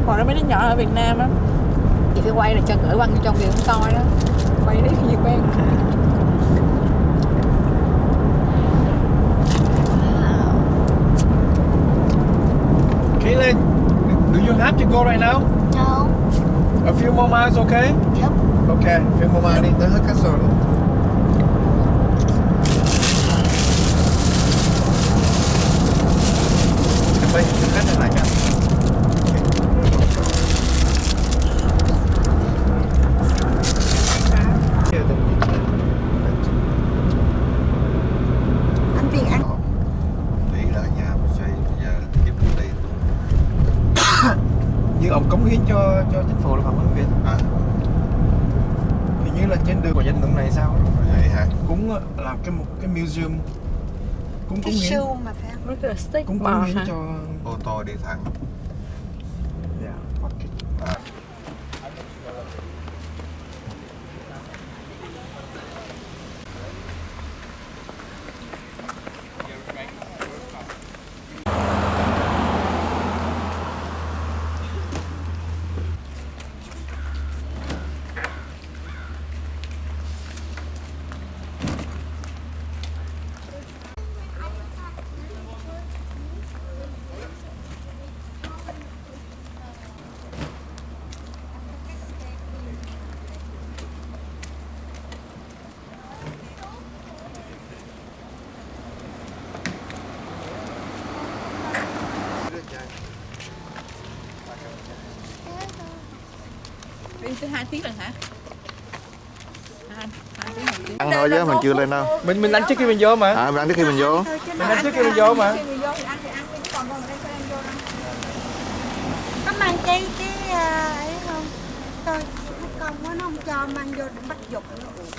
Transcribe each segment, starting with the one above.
Còn đó mấy đứa nhỏ ở Việt Nam á, chị phải quay là cho gửi quăng trong việc không coi đó. Quay đấy thì quen. Caitlin, do you have to go right now? No. A few more miles, okay? Yep. Okay, a few more miles đi tới hết cái rồi. Em ơi, khách này lại nha. Anh Việt ăn. Đi ra nhà mà xây giờ kiếm tiền. Nhưng ông cống hiến cho chính phủ là phạm Việt. À, Hình như là trên đường của danh lượng này sao? vậy hả? Cũng làm một cái museum. Cũng Cái hiến. show mà phải không? Rất là steak Cũng bò cống hiến hả? cho. Ô tô đi thẳng. Yeah, okay. À. Đi tới 2 tiếng rồi hả? 2 tiếng 1 tiếng. Ăn thôi chứ mình chưa lên đâu. Mình ăn trước khi mình vô mà. À, mình ăn trước khi mình vô. Mình ăn trước khi mình vô mà. Khi mình vô thì ăn thì ăn, chứ còn đâu mà đây phải ăn vô đâu. Có mang cái ấy không? Thôi, mấy con nó không cho mang vô để bắt dục nó uống.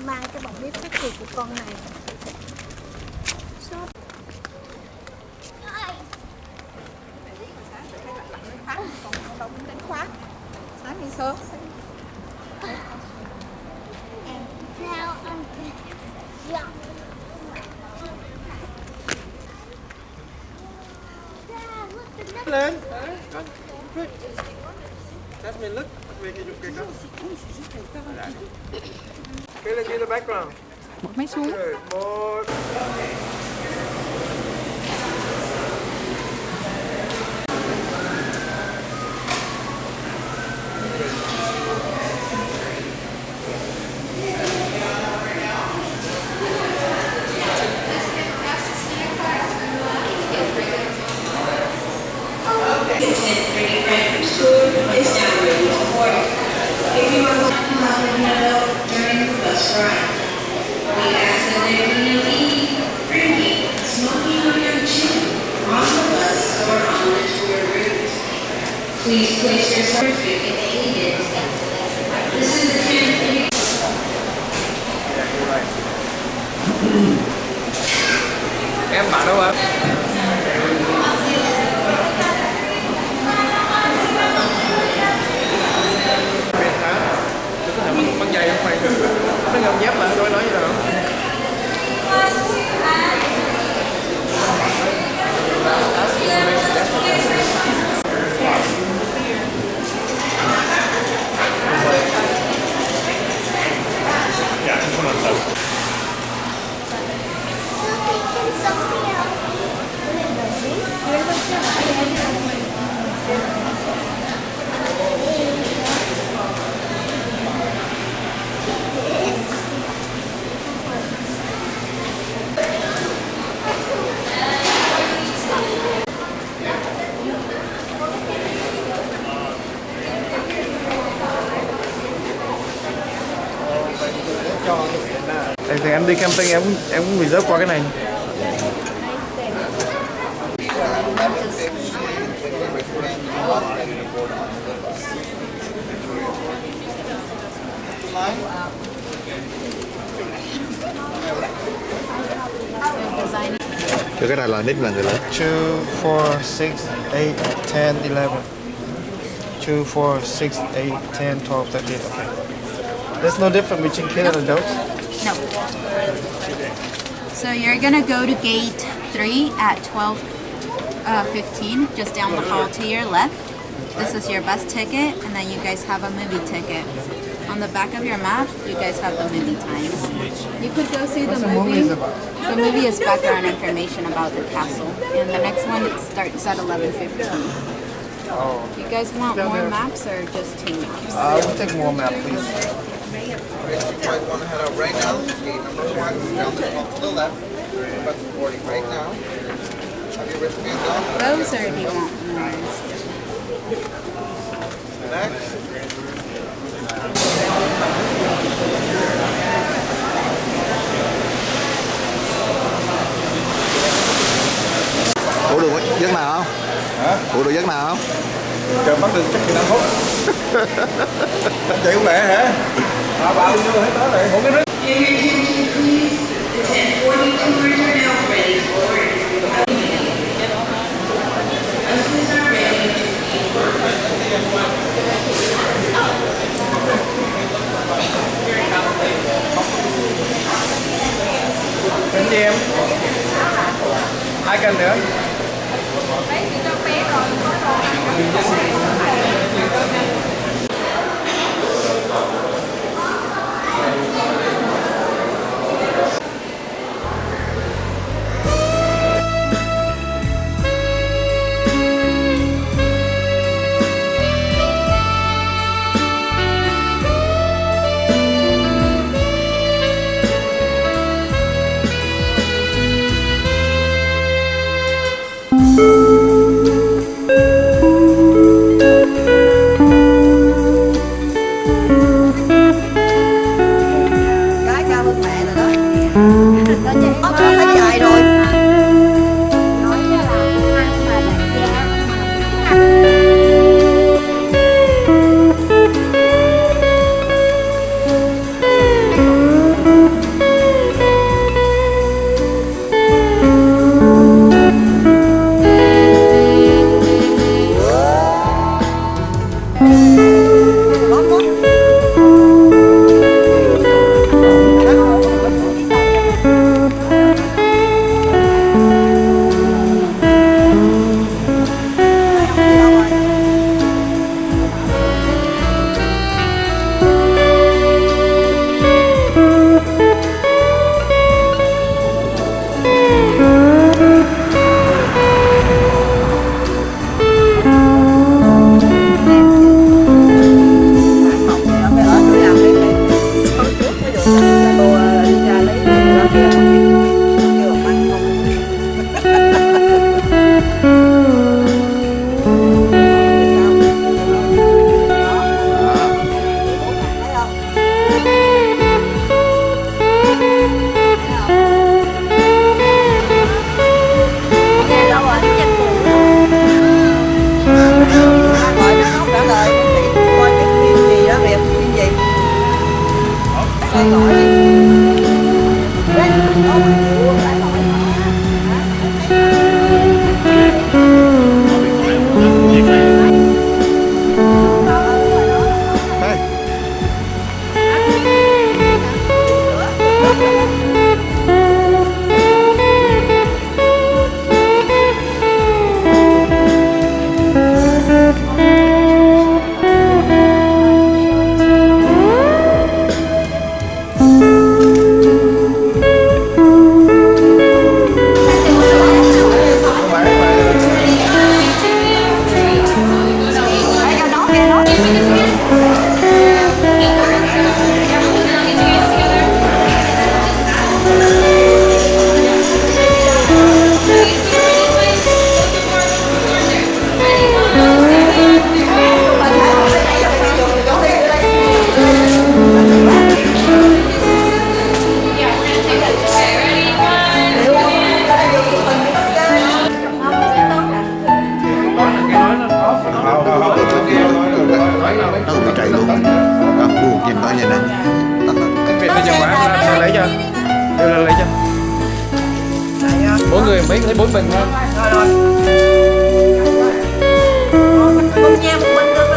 Mang cái bọc bếp phát của con này. Còn đâu cũng đánh khóa. Sáng đi sớm. Lên. Jasmine, look. Caitlin, in the background. Một máy xuống. Good. More. If you are walking out the window during the bus ride, we ask that there be no eating, drinking, smoking on your chin, on the bus or on the tour route. Please place your certificate aided. This is the transportation. Em bạn đâu ạ? Băng giày không phải nó ngầm dép mà tôi nói gì đâu. Thì em đi camping em cũng bị rớt qua cái này. Chứ cái này là nick là người lớn. 2, 4, 6, 8, 10, 11. 2, 4, 6, 8, 10, 12, 13. Okay. There's no difference between kids and adults? No. So you're gonna go to gate 3 at 12:15, just down the hall to your left. This is your bus ticket, and then you guys have a movie ticket. On the back of your map, you guys have the movie times. You could go see the movie. The movie is background information about the castle, and the next one starts at 11:15. Oh. You guys want more maps or just 2 maps? We'll take more map, please. You might want to head out right now. Gate number 1 down the to the left. Bus boarding right now. Have your wristbands on. Those, or do you want more? Next. Ủa được giấc nào không? Hả? Ủa được giấc nào không? Chờ bắt được chắc 15 phút. Chạy cũng lẹ hả? Bao nhiêu hết đó này, 4 cái rít. Your attention, please. The 1042ers are now ready for boarding. Buses are ready to board. Anh chị em. 2 cân nữa. Gái cao hơn mẹ rồi đó. Nó thấy dài rồi. Nói như là ăn mà đại gia Nó bị chạy luôn. Buồn nhìn nó vậy nè. Việc bây giờ quả em lấy cho. Đưa lên lấy cho. 4 người mấy thấy 4 bình không? Một nhà một mình được.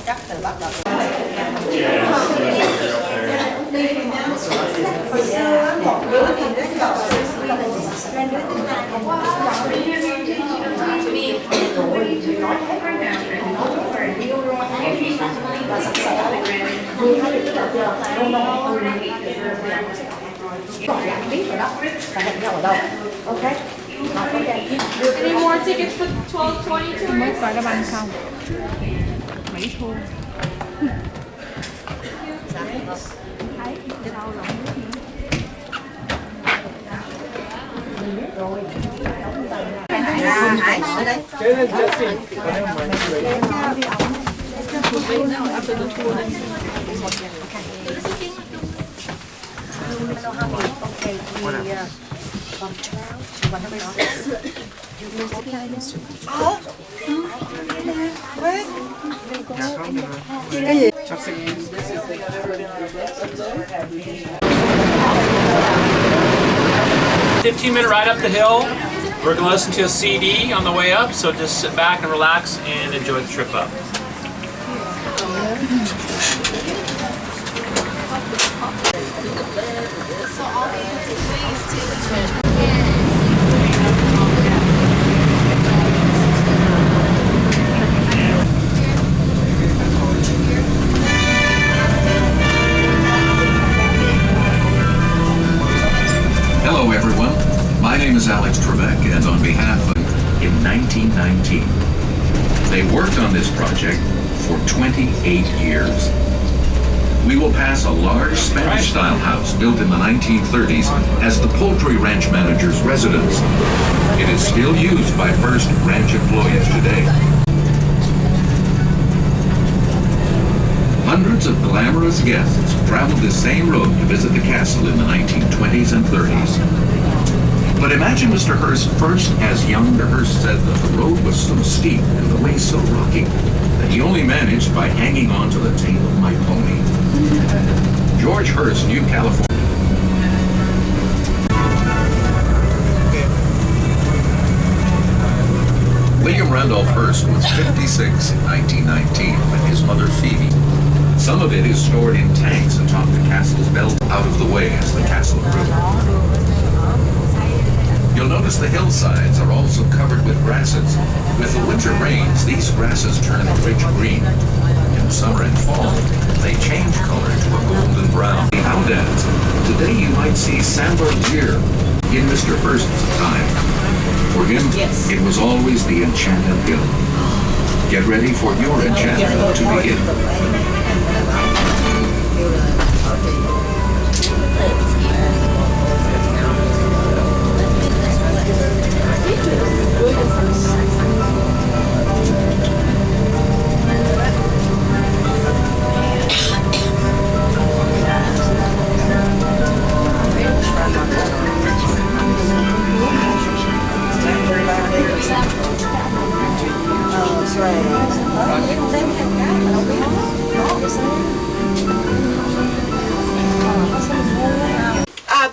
cắt từ bắt đầu. Biết rồi đó. Và hẹn nhau ở đâu? Ok. Any more tickets for 1222? Mới coi đá banh không? Mỹ thua. Thấy cái đâu rồi. Hải ở đây. Cái gì? 15-minute ride up the hill. We're going to listen to a CD on the way up, so just sit back and relax and enjoy the trip up. Hello everyone, my name is Alex Trebek, and on behalf of in 1919, they worked on this project for 28 years. We will pass a large Spanish-style house built in the 1930s as the poultry ranch manager's residence. It is still used by Hearst ranch employees today. Hundreds of glamorous guests traveled this same road to visit the castle in the 1920s and 30s. But imagine Mr. Hearst first as young. Mr. Hearst said that the road was so steep and the way so rocky that he only managed by hanging on to the tail of my pony. George Hearst knew California. William Randolph Hearst was 56 in 1919 with his mother Phoebe. Some of it is stored in tanks atop the castle's belt, out of the way as the castle grew. You'll notice the hillsides are also covered with grasses. With the winter rains, these grasses turn a rich green. In summer and fall, they change color to a golden brown. The howdads. Today you might see sambar deer in Mr. Hearst's time. For him, it was always the enchanted hill. Get ready for your enchantment to begin.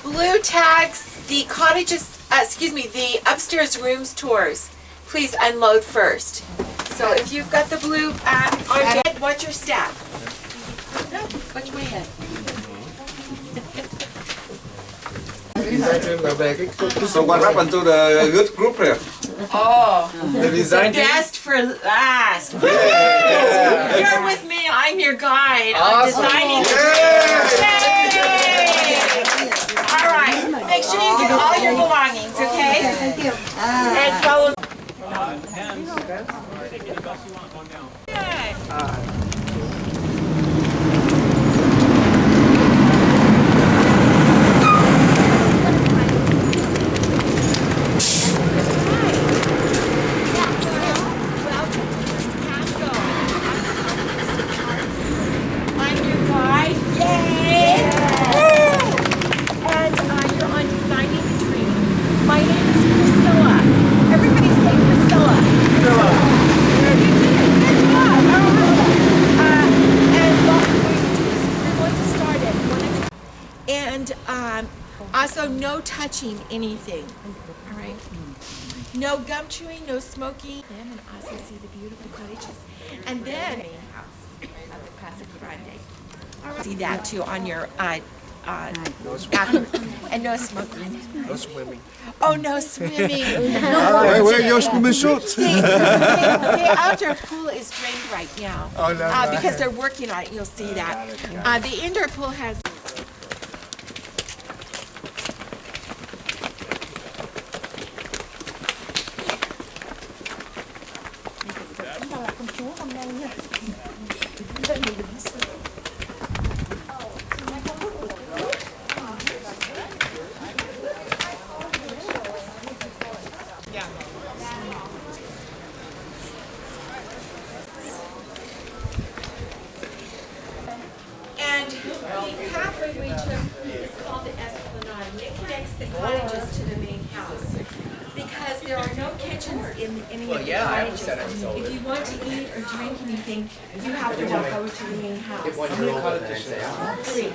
Blue tags the cottages, the upstairs rooms tours. Please unload first. So if you've got the blue on deck, watch your step. No, watch my head. So what happened to the good group here? Oh, The design team? best for last. Yeah. You're with me. I'm your guide. I'm Awesome. designing. Yeah. Yay! All right. Make sure you get all your belongings, okay? Thank you. And follow. I'm your guide. Yay! Woo! And you're on designing the tree. My name is Priscilla. Everybody say Priscilla. Priscilla. You did it. Good job. And what we're going to start at 1 o'clock. And also no touching anything. All right. No gum chewing, no smoking. And also see the beautiful cottages. And then have the Casa Grande. See that too on your and no smoking. No swimming. Oh, no swimming. Where are your swimming shorts? The outdoor pool is drained right now. Oh, no. Because they're working on it. You'll see that. The indoor pool has. And the pathway we took is called the Esplanade, and it connects the cottages to the main house. Because there are no kitchens in any of the cottages. If you want to eat or drink anything, you have to walk over to the main house. Three.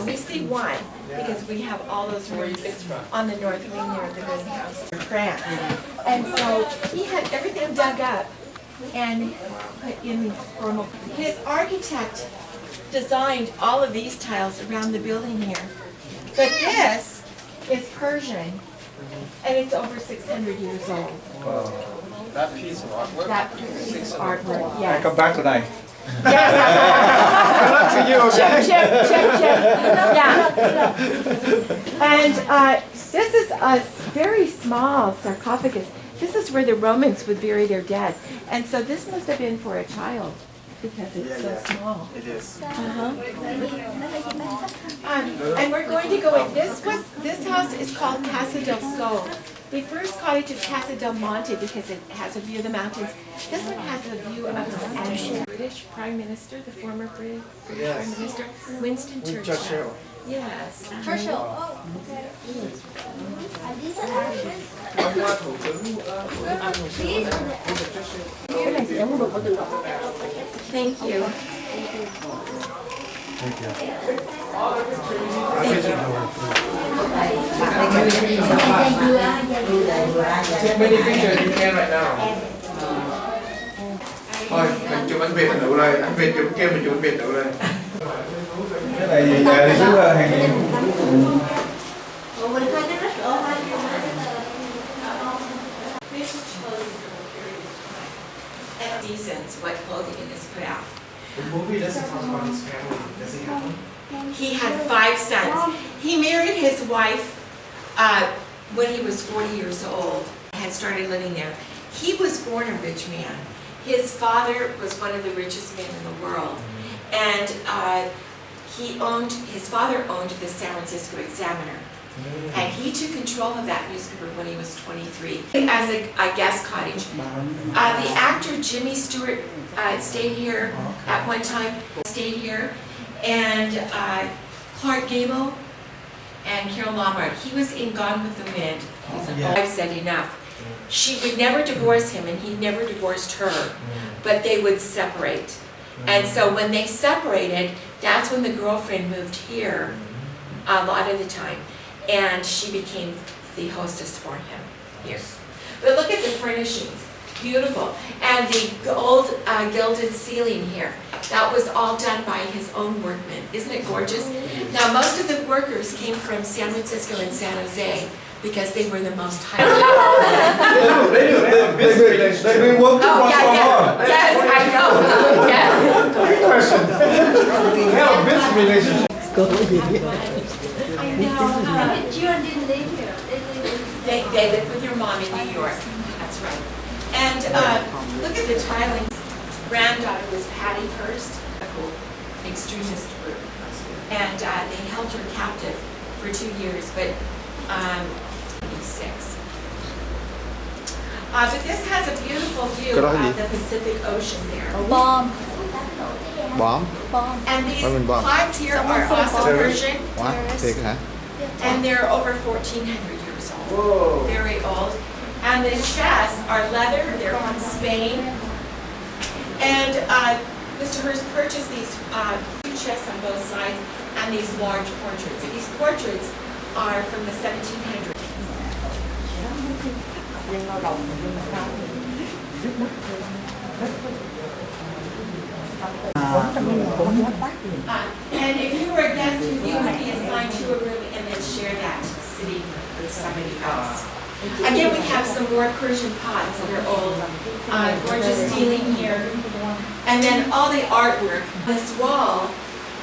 We see one, because we have all those rooms on the north wing there of the main house. Grant. And so he had everything dug up and put in these formal. His architect designed all of these tiles around the building here. But this is Persian, and it's over 600 years old. That piece of artwork. That piece of artwork, yes. I come back tonight. Yes. Good luck to you, okay? Yeah. And this is a very small sarcophagus. This is where the Romans would bury their dead. And so this must have been for a child, because it's so small. It is. And we're going to go in. This house is called Casa del Sol. The first cottage is Casa del Monte because it has a view of the mountains. This one has a view of the British Prime Minister, the former British Prime Minister, Winston Churchill. Yes. Churchill. Thank you. Take many pictures you can right now. Thôi, mình chụp anh Việt là đủ rồi. Anh Việt chụp kia, mình chụp anh Việt đủ rồi. Cái này gì nhà đi xuống hàng Seasons, what clothing is put out. The movie doesn't talk about his family. Does it have one? He had 5 sons. He married his wife when he was 40 years old, had started living there. He was born a rich man. His father was one of the richest men in the world. And his father owned the San Francisco Examiner. And he took control of that newspaper when he was 23 as a guest cottage. The actor Jimmy Stewart stayed here at one time, and Clark Gable and Carol Lombard. He was in Gone with the Wind. I've said enough. She would never divorce him, and he never divorced her, but they would separate. And so when they separated, that's when the girlfriend moved here a lot of the time. And she became the hostess for him here. But look at the furnishings, beautiful. And the gold gilded ceiling here, that was all done by his own workmen. Isn't it gorgeous? Now most of the workers came from San Francisco and San Jose because they were the most highly. They work Oh yeah. Yes, I know. Yeah. Good question. Hell, business relationship. I know. June didn't live here. They lived with your mom in New York. That's right. And look at the tiling. Granddaughter was Patty Hearst, extremist group, and they held her captive for 2 years, but 6. But this has a beautiful view of the Pacific Ocean there. Bomb. Bomb? And these What do you mean bomb? pots here are also Persian, What? Thick, huh? and they're over 1,400 years old. Whoa. Very old. And the chests are leather, they're from Spain. And Mr. Hearst purchased these 2 chests on both sides and these large portraits. These portraits are from the 1700s. And if you were a guest, you would be assigned to a room and then share that city with somebody else. Again, we have some more Persian pots that are old, gorgeous ceiling here, and then all the artwork. This wall,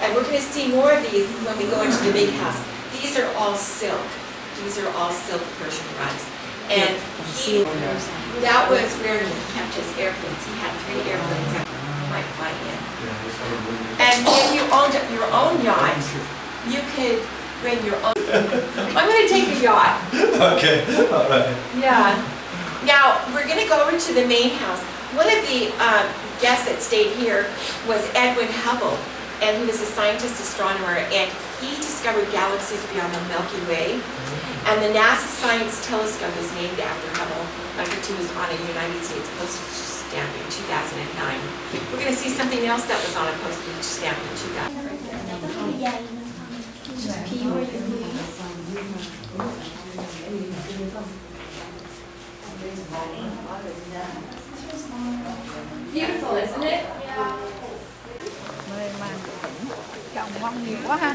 and we're going to see more of these when we go into the big house. These are all silk. These are all silk Persian rugs. And that was where he kept his airplanes. He had 3 airplanes that might fly in. And if you owned your own yacht, you could bring your own. I'm going to take a yacht. Okay, all right. Yeah. Now, we're going to go over to the main house. One of the guests that stayed here was Edwin Hubble, and he was a scientist astronomer, and he discovered galaxies beyond the Milky Way. And the NASA Science Telescope is named after Hubble, because he was on a United States postage stamp in 2009. We're going to see something else that was on a postage stamp in 2009. Just pee where you please. Beautiful, isn't it? Mời mà trồng bông nhiều quá ha.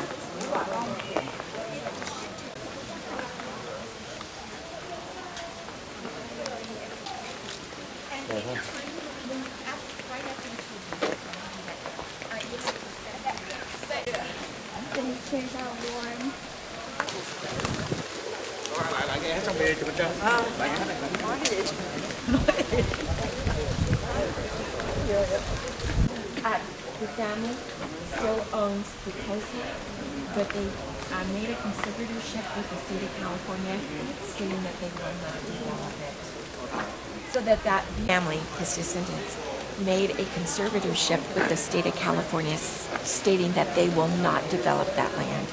Lại nghe hết trong bia cho bên trên. Lại nghe hết này. Nói cái gì? The family still owns the coastline, but they made a conservatorship with the state of California, stating that they will not develop it. So that family, his descendants, made a conservatorship with the state of California, stating that they will not develop that land,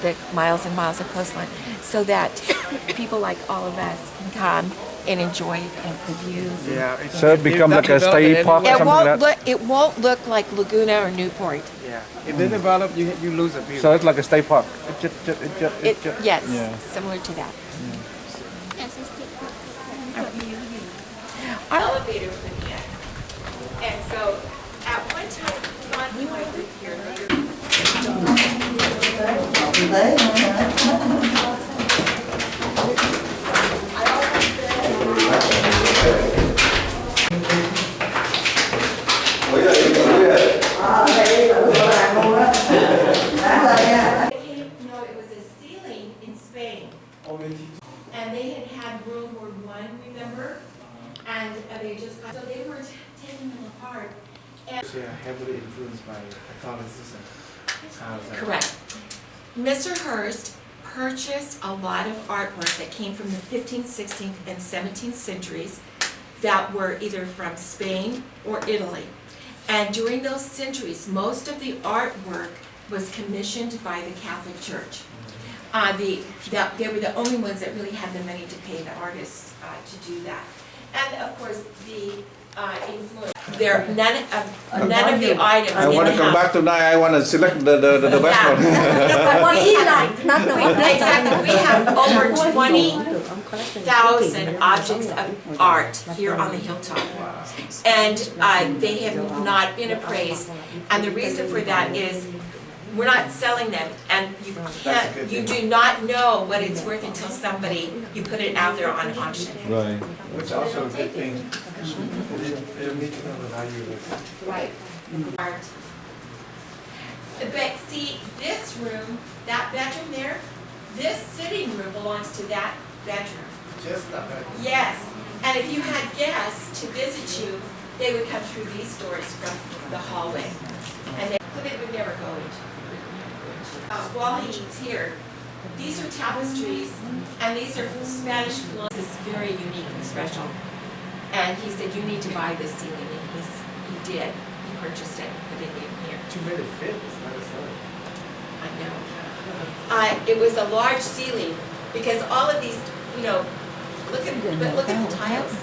the miles and miles of coastline, so that people like all of us can come and enjoy the views. Yeah. So it become like a state park or It something won't like that? look. It won't look like Laguna or Newport. Yeah. If they develop, you lose a view. So it's like a state park. Yes, Yeah. similar to that. Our elevator went in, and so at one time, John, he might live here. No, it was a ceiling in Spain, and they had World War I, remember? And they just got, so they were taking them apart. And Heavily influenced by Catholicism. correct. Mr. Hearst purchased a lot of artwork that came from the 15th, 16th, and 17th centuries that were either from Spain or Italy. And during those centuries, most of the artwork was commissioned by the Catholic Church. They were the only ones that really had the money to pay the artists to do that. And of course, the influence. There, none of the items. I want to come back tonight. I want to select the best one. Exactly. We have over 20,000 objects of art here on the hilltop, and they have not been appraised. And the reason for that is we're not selling them, and you do not know what it's worth until you put it out there on auction. Right. Which is also a good thing. They don't need to know the value of it. Right. Art. But see, this room, that bedroom there, this sitting room belongs to that bedroom. Just that bad. Yes. And if you had guests to visit you, they would come through these doors from the hallway. And so they would never go into while he eats here. These are tapestries, and these are Spanish colonial. This is very unique and special. And he said, you need to buy this ceiling, and he did. He purchased it and put it in here. Too many fit. It's not a story. I know. It was a large ceiling, because all of these, look at the tiles.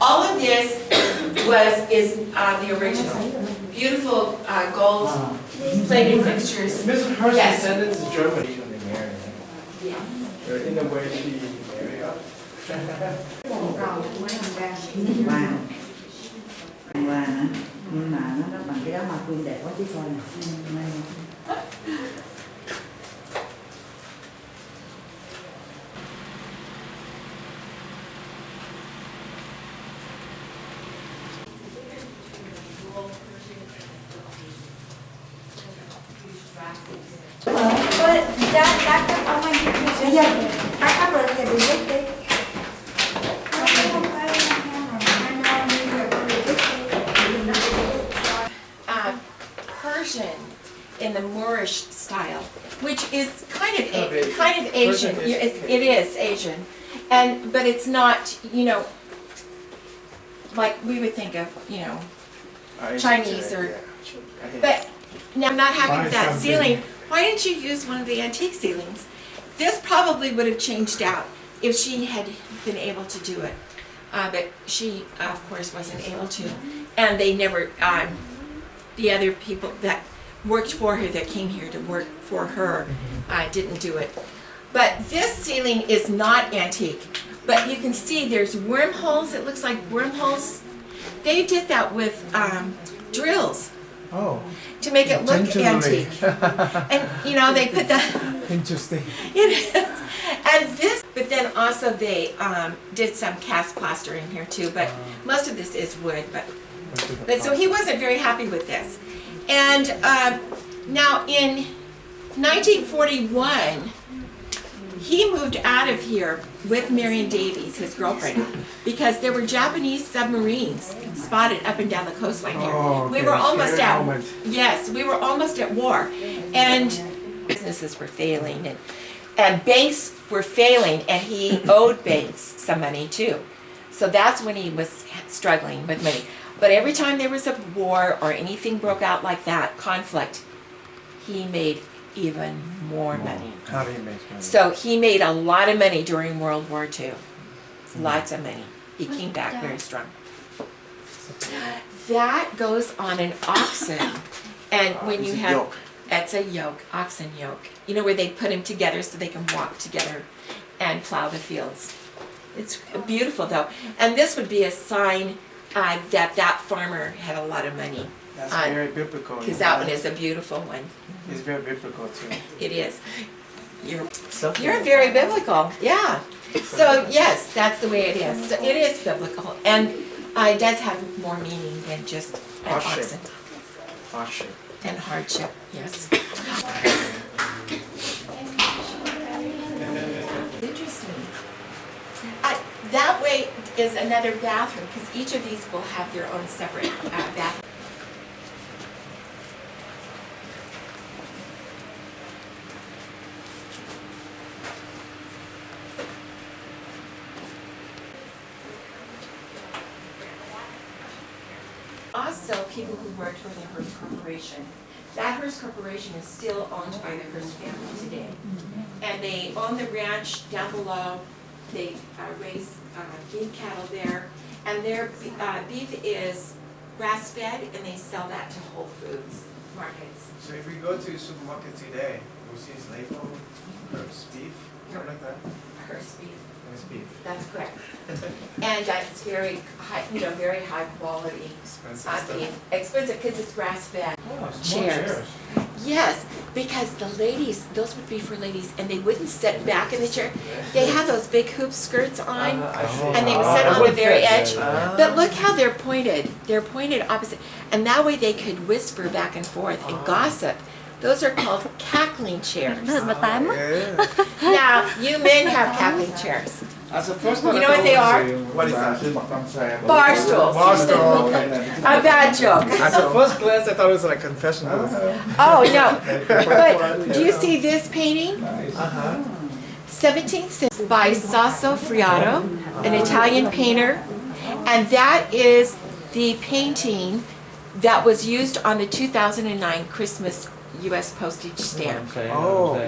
All of this is the original. Beautiful gold plated fixtures. Mrs. Hearst's Yes. descendants in Germany. Yeah. In a way, she married up. hả? Nhưng mà nó bằng cái áo McQueen đẹp quá chứ coi nè. Persian in the Moorish style, which is kind of Asian. It is Asian, but it's not, you know, like we would think of, you know, Chinese or. But now I'm not happy with that ceiling. Why didn't you use one of the antique ceilings? This probably would have changed out if she had been able to do it, but she, of course, wasn't able to, and they never. The other people that worked for her, that came here to work for her, didn't do it. But this ceiling is not antique. But you can see there's wormholes. It looks like wormholes. They did that with drills. Oh. To make it look antique. And you know, they put that. Interesting. And this, but then also they did some cast plaster in here too. But most of this is wood. But so he wasn't very happy with this. And now in 1941, he moved out of here with Marion Davies, his girlfriend, because there were Japanese submarines spotted up and down the coastline here. Oh, okay. We were almost at, moment. yes, we were almost at war. And businesses were failing and banks were failing, and he owed banks some money too. So that's when he was struggling with money. But every time there was a war or anything broke out like that, conflict, he made even more money. How do you make money? So he made a lot of money during World War II. Lots of money. He came back very strong. That goes on an oxen. And when you have, it's a yoke, oxen yoke. You know, where they put them together so they can walk together and plow the fields. It's beautiful though. And this would be a sign that farmer had a lot of money. That's very biblical. Because that one is a beautiful one. It's very biblical too. It is. You're very biblical, yeah. So yes, that's the way it is. So it is biblical, and it does have more meaning than just an oxen. Hardship. And hardship, yes. Interesting. That way is another bathroom, because each of these will have their own separate bathroom. Also, people who worked for the Hearst Corporation. That Hearst Corporation is still owned by the Hearst family today. And they own the ranch down below. They raise beef cattle there. And their beef is grass-fed, and they sell that to Whole Foods markets. So if we go to the supermarket today, we'll see his label, Hearst beef, something like that? Hearst beef. Hearst beef. That's correct. And it's very high, you know, very high quality beef. Expensive because it's grass-fed. Oh, chairs. Yes, because the ladies, those would be for ladies, and they wouldn't sit back in the chair. They have those big hoop skirts on, and they would sit on the very edge. But look how they're pointed. They're pointed opposite. And that way they could whisper back and forth and gossip. Those are called cackling chairs. Now, you men have cackling chairs. You know what they are? What is that? Bar stools. Bar stool. A bad joke. At the first glance, I thought it was like confession booth. Oh, no. But do you see this painting? 17th century by Sasso Friato, an Italian painter. And that is the painting that was used on the 2009 Christmas U.S. postage stamp. Oh,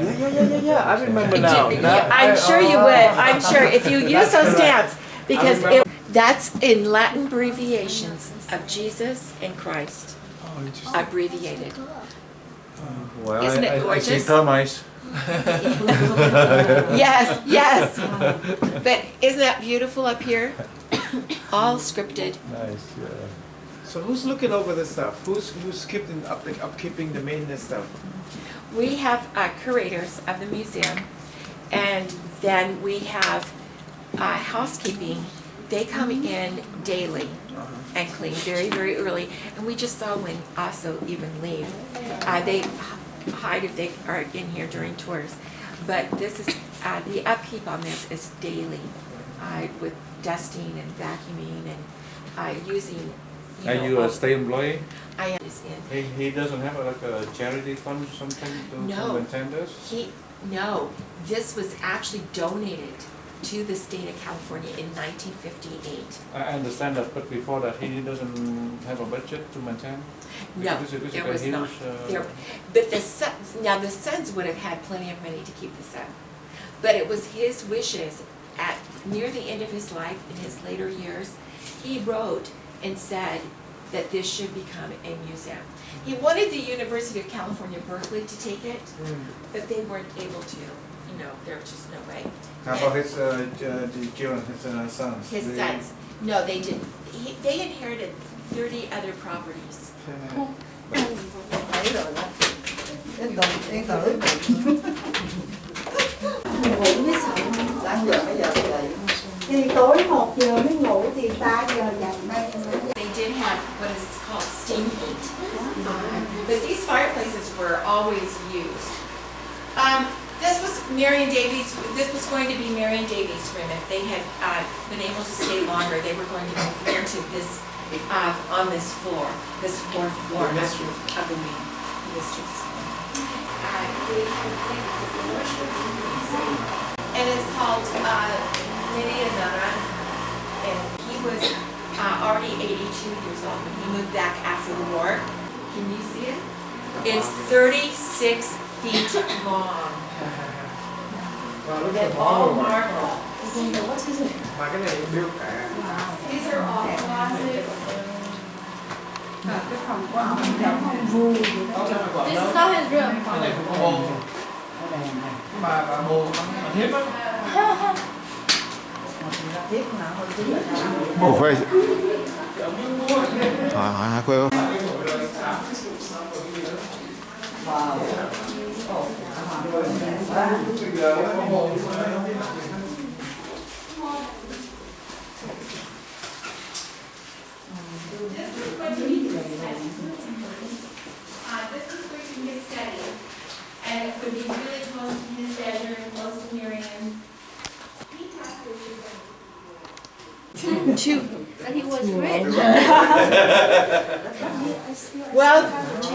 yeah. I remember now. I'm sure you would. I'm sure if you use those stamps, because that's in Latin abbreviations of Jesus and Christ. Oh, interesting. Abbreviated. Well, Isn't it I see gorgeous? termites. Yes, yes. But isn't that beautiful up here? All scripted. Nice, yeah. So who's looking over this stuff? Who's keeping upkeeping the maintenance stuff? We have curators of the museum, and then we have housekeeping. They come in daily and clean very, very early, and we just saw one also even leave. They hide if they are in here during tours, but this is the upkeep on this is daily, with dusting and vacuuming and using. Are you a state employee? I am. He doesn't have like a charity fund or something to maintain this? No, this was actually donated to the state of California in 1958. I understand that, but before that he doesn't have a budget to maintain? No, there was not. But the sons would have had plenty of money to keep this up. But it was his wishes at near the end of his life, in his later years, he wrote and said that this should become a museum. He wanted the University of California, Berkeley to take it, but they weren't able to. You know, there was just no way. How about his children, his sons? His sons. No, they didn't. They inherited 30 other properties. Thì tối 1 giờ mới ngủ thì 3 giờ dậy đây. They did have what is called steam heat, but these fireplaces were always used. This was Marion Davies. This was going to be Marion Davies' room. If they had been able to stay longer, they were going to move into this on this floor, this fourth floor of the wing. Mistress. And it's called Lydia Nara, and he was already 82 years old when he moved back after the war. Can you see it? It's 36 feet long. And all marble. What's his name? These are all closets. This is not his room. Ồ Khuê. Hỏi Khuê không? This is where you can get steady, and it would be really close to his bedroom, close to Miriam. But he was rich. Well,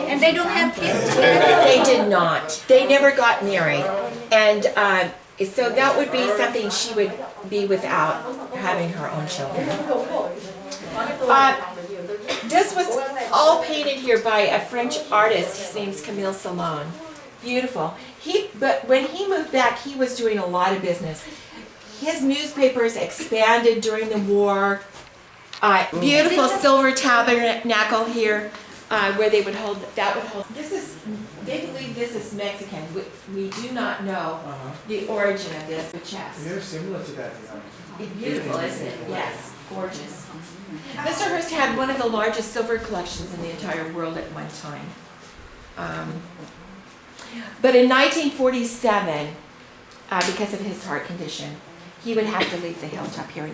and they don't have kids. They did not. They never got married, and so that would be something she would be without having her own children. This was all painted here by a French artist. His name's Camille Salon. Beautiful. But when he moved back, he was doing a lot of business. His newspapers expanded during the war. Beautiful silver tabernacle here, where they would hold. They believe this is Mexican. We do not know the origin of this chest. They're similar to that. Beautiful, isn't it? Yes, gorgeous. Mr. Hearst had one of the largest silver collections in the entire world at one time. But in 1947, because of his heart condition, he would have to leave the hilltop here.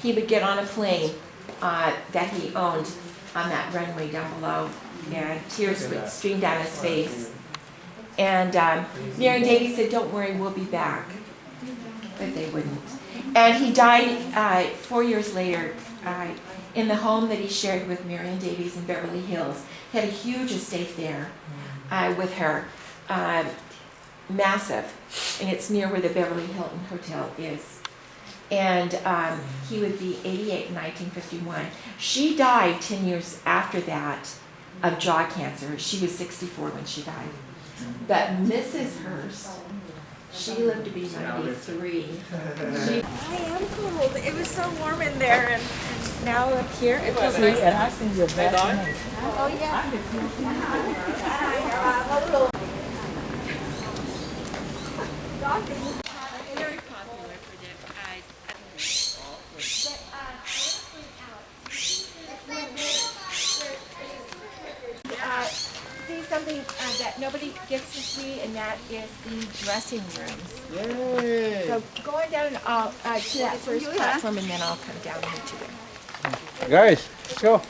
He would get on a plane that he owned on that runway down below, and tears would stream down his face. And Marion Davies said, "Don't worry, we'll be back." But they wouldn't. And he died 4 years later in the home that he shared with Marion Davies in Beverly Hills. He had a huge estate there with her, massive, and it's near where the Beverly Hilton Hotel is. And he would be 88 in 1951. She died 10 years after that of jaw cancer. She was 64 when she died. But Mrs. Hearst, she lived to be 93. I am cold. It was so warm in there, and now up here it feels nice. And I think you're back. Oh yeah. Very popular for them. See something that nobody gets to see, and that is the dressing rooms. Yay! So going down to that first platform, and then I'll come down here to there. Guys, let's go.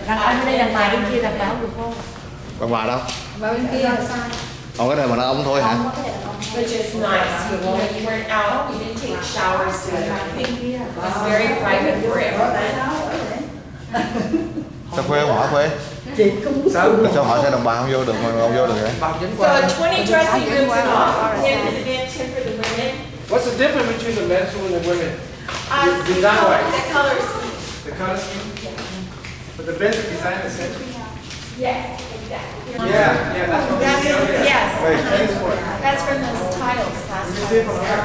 Đàn ông đây đàn bà bên kia đàn báo được không? Bà đâu? Và bên kia là sao? Còn cái này mà đàn ông thôi hả? Which is nice. You weren't out, you didn't take showers, do anything. It's very private for everyone. Sao khuê không hả khuê? Sao hỏi sao đồng bà không vô được mà ông vô được vậy? So 20 dressing rooms in all. 10 for the men, 10 for the women. What's the difference between the men's room and the women? Design wise. The colors. The color scheme? But the basic design is the same? Yes, exactly. Yeah, that's what That's, yes. Wait, tennis court. That's from those tiles last Let me see from here.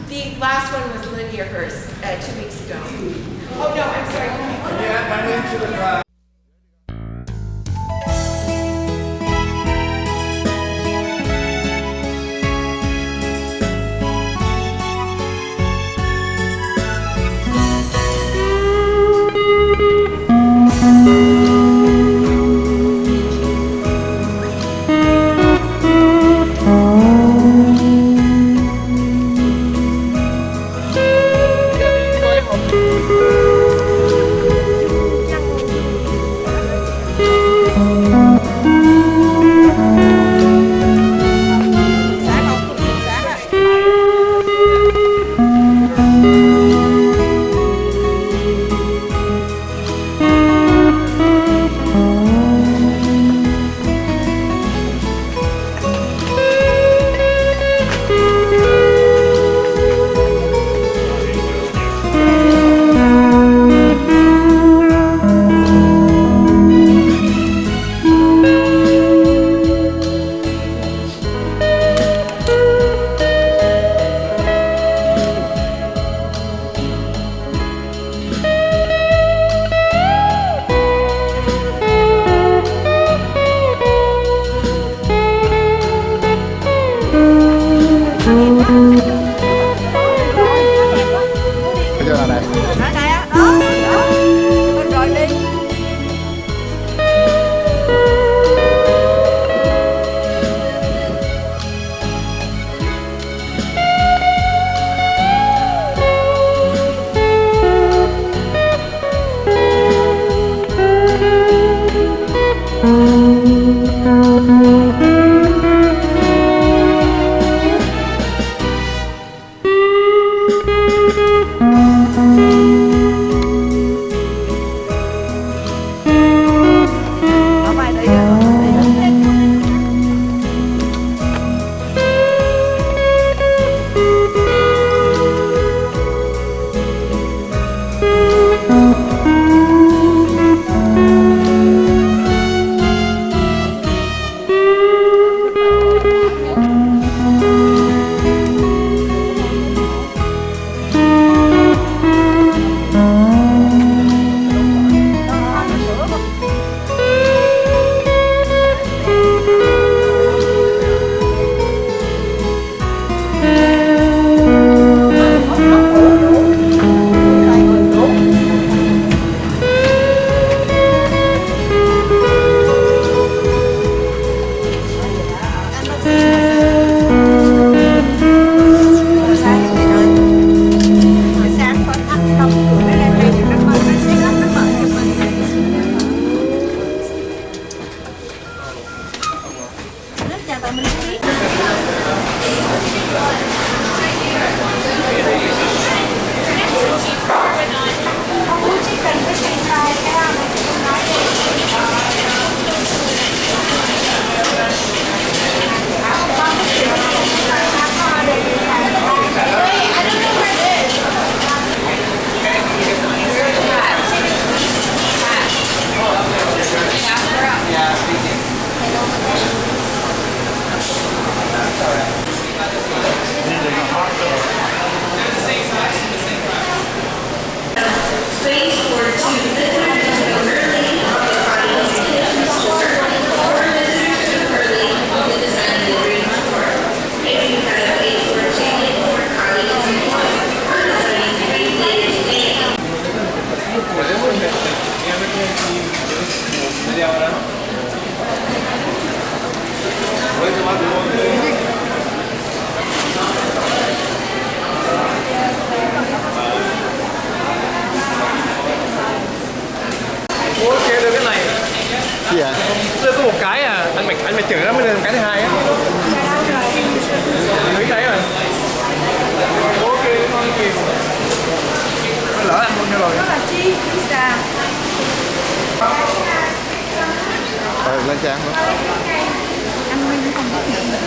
The last one was Lydia Hearst 2 weeks ago. Oh no, I'm sorry. Yeah, my name to the Ủa chơi được cái này. Gì ạ? Tôi có một cái à, anh mày chửi nó mới lên cái thứ hai á. Thử cái rồi. Ok, ngon kìa. Lỡ ăn luôn rồi. Đó là chi pizza. Lên trang luôn. Anh Minh không biết nữa.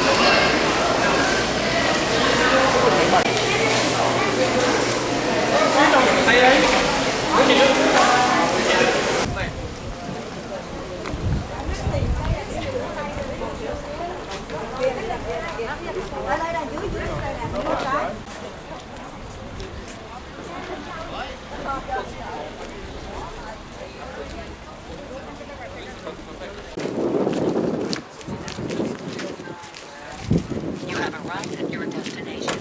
Đây đây. Có gì nữa? Ở đây là dưới đây nè, một cái. You have arrived at your destination.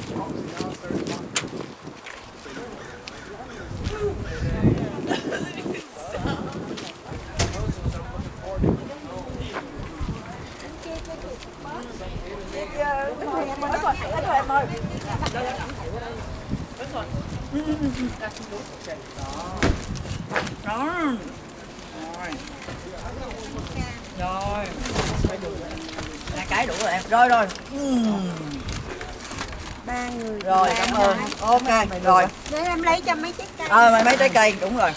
Đó. Rồi. Là cái đủ rồi em. Rồi rồi. Ba người. Rồi cảm ơn. Ok rồi. Để em lấy cho mấy trái cây. Mấy trái cây đúng rồi.